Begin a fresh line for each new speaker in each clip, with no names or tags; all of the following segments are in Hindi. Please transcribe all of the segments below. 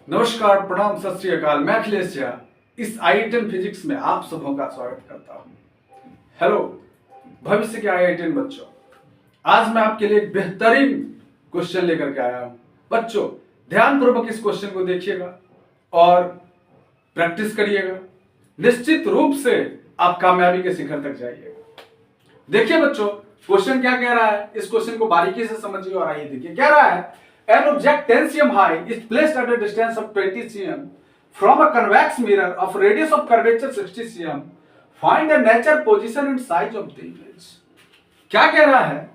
नमस्कार, प्रणाम, सत श्री अकाल। मैं अखिलेश झा इस आई10 फिजिक्स में आप सबों का स्वागत करता हूं। हेलो भविष्य के आई10 बच्चों, आज मैं आपके लिए एक बेहतरीन क्वेश्चन लेकर के आया हूं। बच्चों ध्यान पूर्वक इस क्वेश्चन को देखिएगा और प्रैक्टिस करिएगा। निश्चित रूप से आप कामयाबी के शिखर तक जाइएगा। देखिए बच्चों, क्वेश्चन क्या कह रहा है, इस क्वेश्चन को बारीकी से समझिए और आइए देखिए। कह रहा है an object 10 cm high is placed at a distance of 20 cm from a convex mirror of radius of curvature 60 cm. Find the nature, position and size of the image. क्या कह रहा है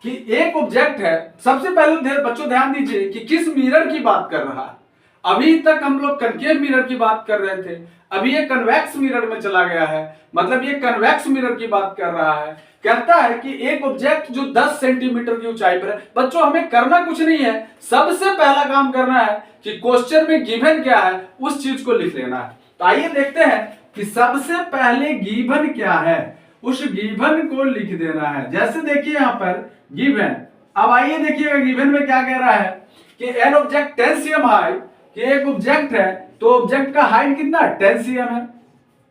कि एक ऑब्जेक्ट है। सबसे पहले बच्चों ध्यान दीजिए कि किस मिरर की बात कर रहा है। अभी तक हम लोग कनकेव मिरर की बात कर रहे थे, अभी ये कन्वेक्स मिरर में चला गया है, मतलब ये कन्वेक्स मिरर की बात कर रहा है। कहता है कि एक ऑब्जेक्ट जो 10 सेंटीमीटर की ऊंचाई पर है। बच्चों हमें करना कुछ नहीं है, सबसे पहला काम करना है कि क्वेश्चन में गिवन क्या है उस चीज को लिख लेना है। तो आइए देखते हैं कि सबसे पहले गिवन क्या है, उस गिवन को लिख देना है। जैसे देखिए यहां पर गिवन, अब आइए देखिएगा गिवन में क्या कह रहा है कि एन ऑब्जेक्ट 10 cm हाई, कि एक ऑब्जेक्ट है तो ऑब्जेक्ट का हाइट कितना 10 cm है।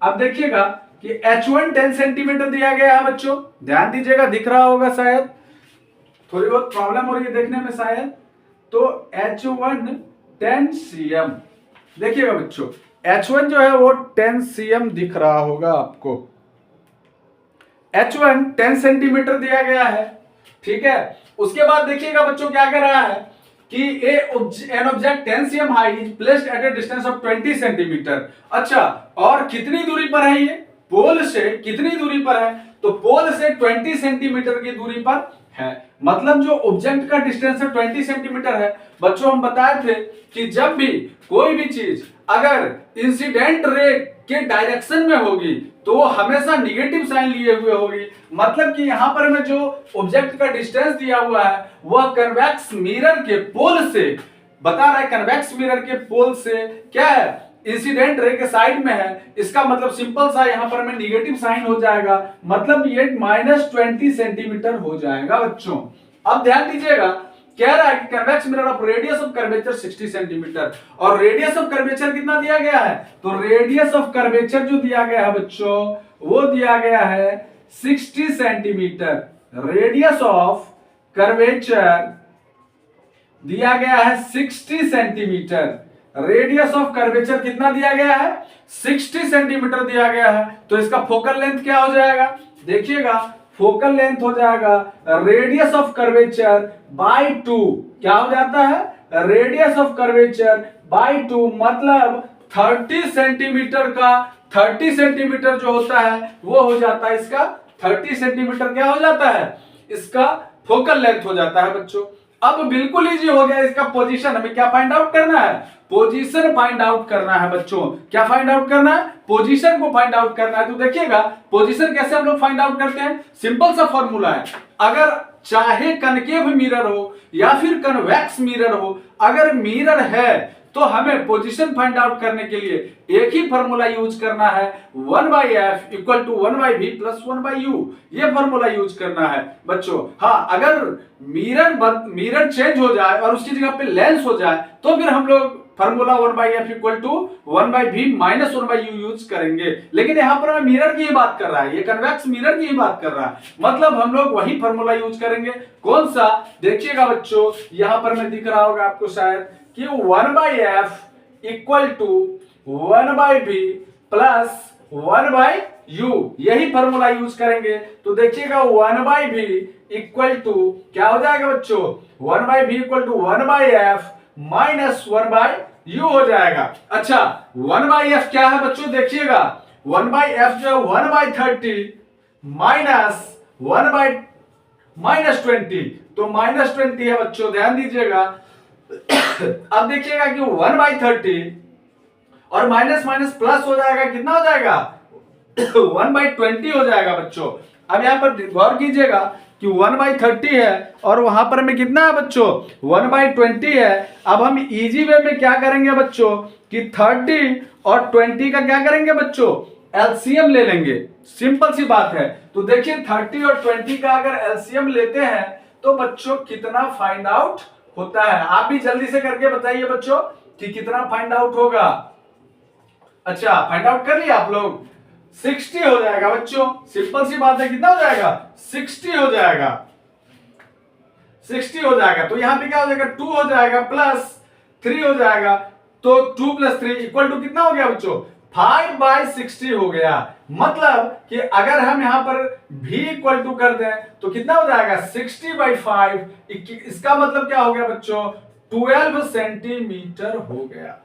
अब देखिएगा कि h1 10 सेंटीमीटर दिया गया है। बच्चों ध्यान दीजिएगा, दिख रहा होगा शायद, थोड़ी बहुत प्रॉब्लम हो रही है देखने में शायद। तो h1 10 cm, देखिएगा बच्चों h1 जो है वो 10 cm दिख रहा होगा आपको। h1 10 सेंटीमीटर दिया गया है, ठीक है। उसके बाद देखिएगा बच्चों क्या कह रहा है कि an object 10 cm high is placed at A distance of 20 centimetre. अच्छा, और कितनी दूरी पर है ये, पोल से कितनी दूरी पर है, तो पोल से 20 सेंटीमीटर की दूरी पर है। मतलब जो ऑब्जेक्ट का डिस्टेंस है 20 सेंटीमीटर है। बच्चों हम बताए थे कि जब भी कोई भी चीज अगर इंसिडेंट रे के डायरेक्शन में होगी तो वो हमेशा निगेटिव साइन लिए हुए होगी। मतलब कि यहां पर हमें जो ऑब्जेक्ट का डिस्टेंस दिया हुआ है वह कन्वेक्स मिरर के पोल से बता रहा है, कन्वेक्स मिरर के पोल से क्या है, इंसिडेंट रे के साइड में है। इसका मतलब सिंपल सा यहां पर हमें निगेटिव साइन हो जाएगा, मतलब ये -20 सेंटीमीटर हो जाएगा। बच्चों अब ध्यान दीजिएगा, कह रहा है कि convex mirror of radius of curvature 60 centimetre, और रेडियस ऑफ कर्वेचर कितना दिया गया है, तो रेडियस ऑफ कर्वेचर जो दिया गया है बच्चों वो दिया गया है 60 सेंटीमीटर। रेडियस ऑफ कर्वेचर दिया गया है 60 सेंटीमीटर। रेडियस ऑफ कर्वेचर कितना दिया गया है, 60 सेंटीमीटर दिया गया है। तो इसका फोकल लेंथ क्या हो जाएगा, देखिएगा फोकल लेंथ हो जाएगा रेडियस ऑफ कर्वेचर बाय 2। क्या हो जाता है, रेडियस ऑफ कर्वेचर बाय 2, मतलब 30 सेंटीमीटर का 30 सेंटीमीटर जो होता है वो हो जाता है इसका 30 सेंटीमीटर क्या हो जाता है, इसका फोकल लेंथ हो जाता है। बच्चों अब बिल्कुल इजी हो गया इसका पोजीशन। हमें क्या फाइंड आउट करना है, पोजीशन फाइंड आउट करना है। बच्चों क्या फाइंड आउट करना है, पोजीशन को फाइंड आउट करना है। तो देखिएगा पोजीशन कैसे हम लोग फाइंड आउट करते हैं, सिंपल सा फॉर्मूला है। अगर चाहे कनकेव मिरर हो या फिर कन्वेक्स मिरर हो, अगर मिरर है तो हमें पोजीशन फाइंड आउट करने के लिए एक ही फॉर्मूला यूज करना है, 1/f equal to 1/v plus 1/u। ये फॉर्मूला यूज करना है बच्चों। हाँ, अगर मिरर चेंज हो जाए और उसकी जगह पे लेंस हो जाए तो फिर हम लोग formula 1/f equal to 1/v minus 1/u use करेंगे। लेकिन यहां पर हमें मिरर की ही बात कर रहा है, ये कन्वेक्स मिरर की ही बात कर रहा है, मतलब हम लोग वही फॉर्मूला यूज करेंगे। कौन सा, देखिएगा बच्चों यहां पर में दिख रहा होगा आपको शायद कि 1/f equal to 1/v plus 1/u, यही फॉर्मूला यूज करेंगे। तो देखिएगा 1/v इक्वल टू क्या हो जाएगा बच्चों, 1/v equal to 1/f minus 1/u हो जाएगा। अच्छा 1/f क्या है बच्चों, देखिएगा 1/f जो है 1/30 माइनस 1/20, तो -20 है बच्चों, ध्यान दीजिएगा। अब देखिएगा कि 1/30 और माइनस माइनस प्लस हो जाएगा, कितना हो जाएगा 1/20 हो जाएगा बच्चों। अब यहां पर गौर कीजिएगा कि 1/30 है और वहां पर में कितना है बच्चों 1/20 है। अब हम इजी वे में क्या करेंगे बच्चों कि 30 और 20 का क्या करेंगे बच्चों, एलसीएम ले लेंगे। सिंपल सी बात है। तो देखिए 30 और 20 का अगर एलसीएम लेते हैं तो बच्चों कितना फाइंड आउट होता है, आप भी जल्दी से करके बताइए बच्चों कि कितना फाइंड आउट होगा। अच्छा, फाइंड आउट कर लिया आप लोग। 60 हो जाएगा बच्चों, सिंपल सी बात है। कितना हो जाएगा? 60 हो जाएगा, 60 हो जाएगा। तो यहां पे क्या हो जाएगा? 2 हो जाएगा प्लस 3 हो जाएगा। तो 2 + 3 इक्वल टू कितना हो गया बच्चों? 5/60 हो गया। मतलब कि अगर हम यहां पर v इक्वल टू कर दें तो कितना हो जाएगा? 60/5। इसका मतलब क्या हो गया बच्चों? 12 सेंटीमीटर हो गया।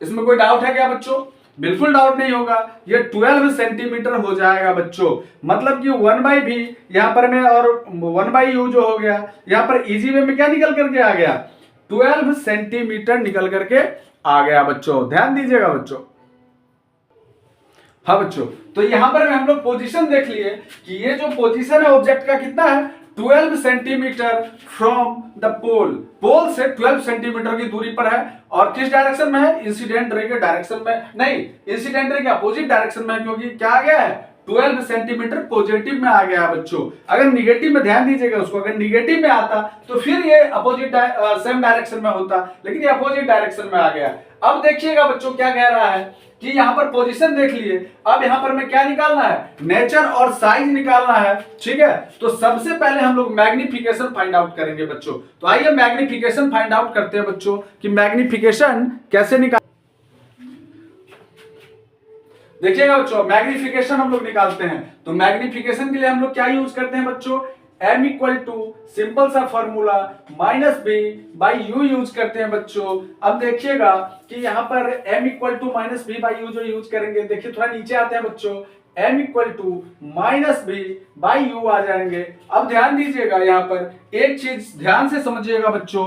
इसमें कोई डाउट है क्या बच्चों? बिल्कुल डाउट नहीं होगा। ये 12 सेंटीमीटर हो जाएगा बच्चों। मतलब कि 1/v यहां पर में और 1/u जो हो गया, यहां पर इजी वे में क्या निकल करके आ गया? 12 सेंटीमीटर निकल करके आ गया बच्चों। ध्यान दीजिएगा बच्चों। हाँ बच्चों, तो यहां पर हम लोग पोजीशन देख लिए कि ये जो पोजीशन है ऑब्जेक्ट का कितना है? 12 सेंटीमीटर फ्रॉम द पोल। पोल से 12 सेंटीमीटर की दूरी पर है। और किस डायरेक्शन में है? इंसिडेंट रे के डायरेक्शन में नहीं, इंसिडेंट रे के अपोजिट डायरेक्शन में है, क्योंकि क्या आ गया है? 12 सेंटीमीटर पॉजिटिव में आ गया बच्चों। अगर निगेटिव में, ध्यान दीजिएगा उसको, अगर निगेटिव में आता तो फिर ये अपोजिट सेम डायरेक्शन में होता, लेकिन ये अपोजिट डायरेक्शन में आ गया। अब देखिएगा बच्चों क्या कह रहा है कि यहां पर पोजीशन देख लिए। अब यहां पर मैं क्या निकालना है? नेचर और साइज निकालना है। ठीक है, तो सबसे पहले हम लोग मैग्निफिकेशन फाइंड आउट करेंगे बच्चों। तो आइए मैग्निफिकेशन फाइंड आउट करते हैं बच्चों कि मैग्निफिकेशन कैसे निकाल। देखिएगा बच्चों, मैग्निफिकेशन हम लोग निकालते हैं। तो मैग्निफिकेशन के लिए हम लोग क्या यूज करते हैं बच्चों? m इक्वल टू सिंपल सा फॉर्मूला -b/u यूज करते हैं बच्चों। अब देखिएगा कि यहां पर m इक्वल टू -b/u जो यूज करेंगे, देखिए थोड़ा नीचे आते हैं बच्चों, m इक्वल टू -b/u आ जाएंगे। अब ध्यान दीजिएगा, यहां पर एक चीज ध्यान से समझिएगा बच्चों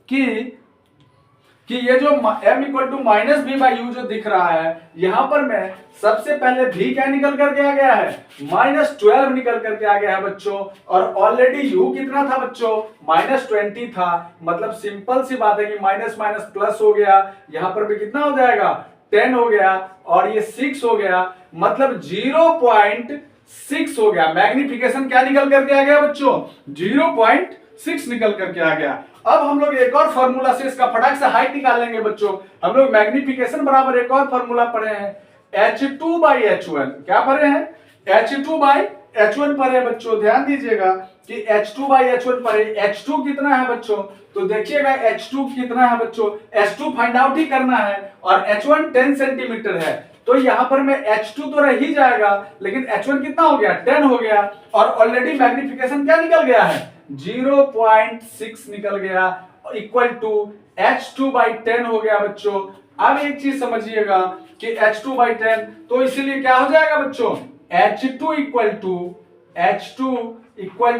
कि ये जो m इक्वल टू -b/u जो दिख रहा है, यहां पर मैं सबसे पहले v क्या निकल करके आ गया है? -12 निकल करके आ गया है बच्चों। और ऑलरेडी u कितना था बच्चों? -20 था। मतलब सिंपल सी बात है कि माइनस माइनस प्लस हो गया। यहां पर भी कितना हो जाएगा? 10 हो गया और ये 6 हो गया, मतलब 0.6 हो गया। मैग्निफिकेशन क्या निकल करके आ गया बच्चों? 0.6 निकल करके आ गया। अब हम लोग एक और फॉर्मूला से इसका फटाक से हाइट निकाल लेंगे बच्चों। हम लोग मैग्निफिकेशन बराबर एक और फॉर्मूला पढ़े हैं, H2/H1। क्या पढ़े हैं? H2/H1 पढ़े बच्चों। ध्यान दीजिएगा कि H2/H1 पढ़े। H2 कितना है बच्चों? तो देखिएगा H2 कितना है बच्चों? H2 फाइंड आउट ही करना है और H1 10 सेंटीमीटर है। तो यहां पर में H2 तो रह ही जाएगा, लेकिन H1 कितना हो गया? 10 हो गया। और ऑलरेडी मैग्निफिकेशन क्या निकल गया है? 0.6 निकल गया, इक्वल टू H2/10 हो गया बच्चों। अब एक चीज समझिएगा कि H2/10, तो इसीलिए क्या हो जाएगा बच्चों? H2 इक्वल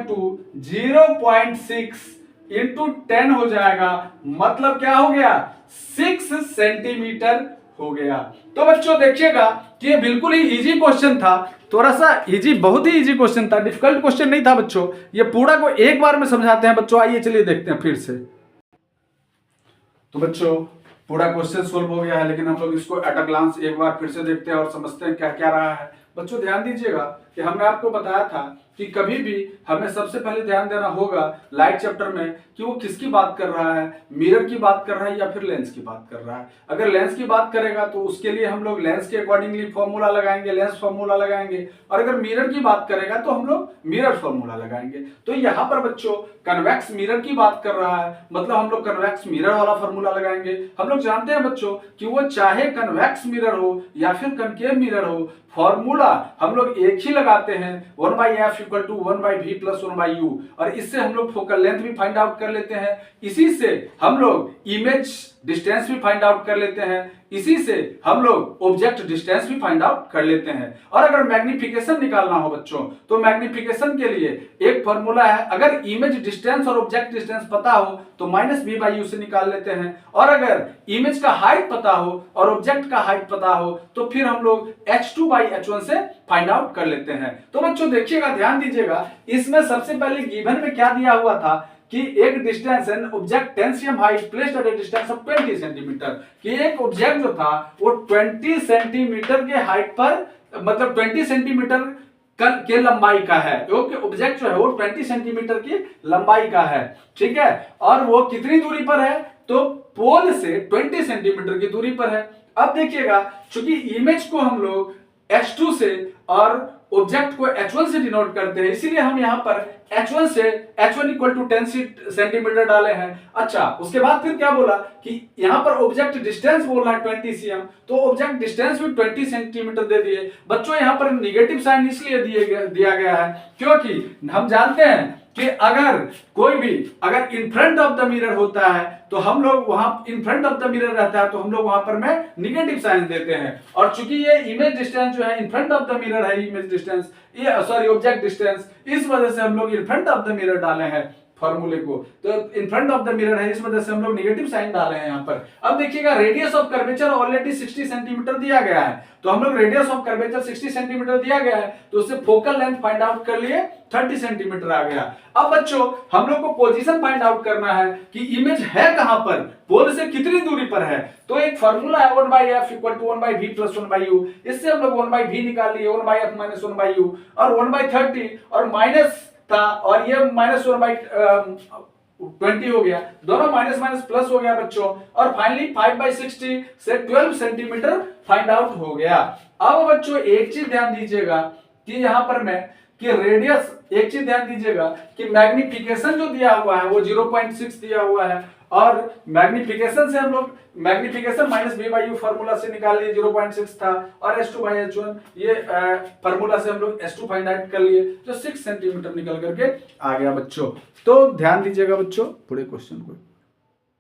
टू 0.6 इंटू 10 हो जाएगा। मतलब क्या हो गया? 6 सेंटीमीटर हो गया। तो बच्चों देखिएगा कि ये बिल्कुल ही इजी क्वेश्चन था। थोड़ा सा इजी, बहुत ही इजी क्वेश्चन था, डिफिकल्ट क्वेश्चन नहीं था बच्चों। ये पूरा को एक बार में समझाते हैं बच्चों। आइए चलिए देखते हैं फिर से। तो बच्चों पूरा क्वेश्चन सोल्व हो गया है, लेकिन हम लोग इसको एट अ ग्लांस एक बार फिर से देखते हैं और समझते हैं क्या क्या रहा है। बच्चों ध्यान दीजिएगा कि हमने आपको बताया था कि कभी भी हमें सबसे पहले ध्यान देना होगा लाइट चैप्टर में कि वो किसकी बात कर रहा है, मिरर की बात कर रहा है या फिर लेंस की बात कर रहा है। अगर लेंस की बात करेगा तो उसके लिए हम लोग लेंस के अकॉर्डिंगली फॉर्मूला लगाएंगे, लेंस फॉर्मूला लगाएंगे। और अगर मिरर की बात करेगा तो हम लोग मिरर फॉर्मूला लगाएंगे। तो यहाँ पर बच्चों कन्वेक्स मिरर की बात कर रहा है, मतलब हम लोग कन्वेक्स मिरर वाला फॉर्मूला लगाएंगे। हम लोग जानते हैं बच्चों कि वो चाहे कन्वेक्स मिरर हो या फिर कनकेव मिरर हो, फॉर्मूला हम लोग एक ही लगाते हैं, 1/f equal to 1/v plus 1/u। और इससे हम लोग फोकल लेंथ भी फाइंड आउट कर लेते हैं। इसी से हम लोग इमेज डिस्टेंस भी फाइंड आउट कर लेते हैं। इसी से हम लोग ऑब्जेक्ट डिस्टेंस भी फाइंड आउट कर लेते हैं। और अगर मैग्निफिकेशन निकालना हो बच्चों, तो मैग्निफिकेशन के लिए एक फॉर्मूला है। अगर इमेज डिस्टेंस और ऑब्जेक्ट डिस्टेंस पता हो तो -b/u से निकाल लेते हैं। और अगर इमेज का हाइट पता हो और ऑब्जेक्ट का हाइट पता हो तो फिर हम लोग H2/H1 से फाइंड आउट कर लेते हैं। तो बच्चों देखिएगा, ध्यान दीजिएगा, इसमें सबसे पहले गिवन में क्या दिया हुआ था कि एक distance an object 10 cm height placed at A distance of 20 centimetre, कि एक ऑब्जेक्ट जो था वो 20 सेंटीमीटर के हाइट पर, मतलब 20 सेंटीमीटर के लंबाई का है। क्योंकि ऑब्जेक्ट जो है वो 20 सेंटीमीटर की लंबाई का है। ठीक है, और वो कितनी दूरी पर है? तो पोल से 20 सेंटीमीटर की दूरी पर है। अब देखिएगा, चूंकि इमेज को हम लोग h2 से और ऑब्जेक्ट को h1 से डिनोट करते हैं, इसीलिए हम यहां पर h1 से h1 इक्वल टू 10 सेंटीमीटर डाले हैं। अच्छा, उसके बाद फिर क्या बोला कि यहां पर ऑब्जेक्ट डिस्टेंस बोल रहा है 20 cm, तो ऑब्जेक्ट डिस्टेंस भी 20 सेंटीमीटर दे दिए। बच्चों यहां पर निगेटिव साइन इसलिए दिया गया है क्योंकि हम जानते हैं कि अगर कोई भी अगर in front of the mirror होता है तो हम लोग वहां in front of the mirror रहता है तो हम लोग वहां पर में निगेटिव साइन देते हैं। और चूंकि ये इमेज डिस्टेंस जो है in front of the mirror है, इमेज डिस्टेंस ये सॉरी ऑब्जेक्ट डिस्टेंस, इस वजह से हम लोग in front of the mirror डाले हैं फॉर्मूले को। तो in front of the mirror है, इस वजह से हम लोग नेगेटिव साइन डाले हैं यहां पर। अब देखिएगा, radius of curvature already 60 centimetre दिया गया है, तो हम लोग रेडियस ऑफ कर्वेचर 60 सेंटीमीटर दिया गया है तो उससे फोकल लेंथ फाइंड आउट कर लिए 30 सेंटीमीटर आ गया। अब बच्चों हम लोग को पोजीशन फाइंड आउट करना है कि इमेज है कहां पर, पोल से कितनी दूरी पर है। तो एक फार्मूला है 1/f = 1/v + 1/u, इससे हम लोग 1/v निकाल लिए, 1/f - 1/u और 1/30 और माइनस था और ये -1/20 हो गया, दोनों माइनस माइनस प्लस हो गया बच्चों। और फाइनली 5/60 से 12 सेंटीमीटर फाइंड आउट हो गया। अब बच्चों एक चीज ध्यान दीजिएगा कि यहां पर मैं कि रेडियस, एक चीज ध्यान दीजिएगा कि मैग्निफिकेशन जो दिया हुआ है वो 0.6 दिया हुआ है और मैग्निफिकेशन से हम लोग मैग्निफिकेशन -v/u फार्मूला से निकाल लिए 0.6 था और s2/h1 ये फार्मूला से हम लोग s2 फाइंड आउट कर लिए जो 6 सेंटीमीटर निकल करके आ गया बच्चों। तो ध्यान दीजिएगा बच्चों पूरे क्वेश्चन को।